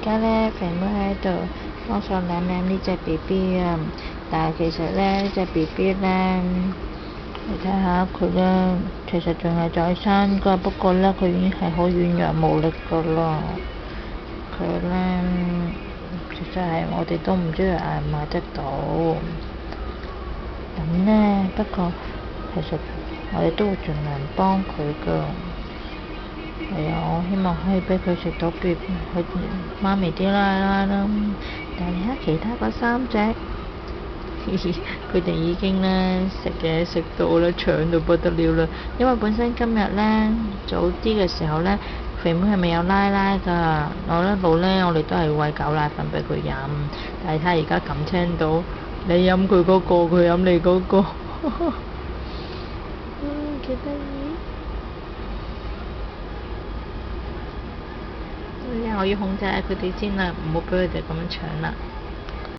家咧肥妹喺度幫手舐舐呢隻 BB 啊，但係其實咧呢隻 BB 咧，你睇下佢咧，其實仲係在生㗎，不過咧佢已經係好軟弱無力㗎啦。佢咧，其實係我哋都唔知佢捱唔捱得到。咁咧，不過其實我哋都會盡量幫佢㗎。係啊，我希望可以俾佢食到佢媽咪啲奶奶啦。但係你睇其他嗰3隻，佢哋已經咧食嘢食到咧搶到不得了啦。因為本身今日咧早啲嘅時候咧，肥妹係咪有奶奶㗎？我一路咧我哋都係餵狗奶粉俾佢飲，但係睇而家咁聽到，你飲佢嗰個，佢飲你嗰個，幾得意。我要控制下佢哋先啦，唔好俾佢哋咁樣搶啦。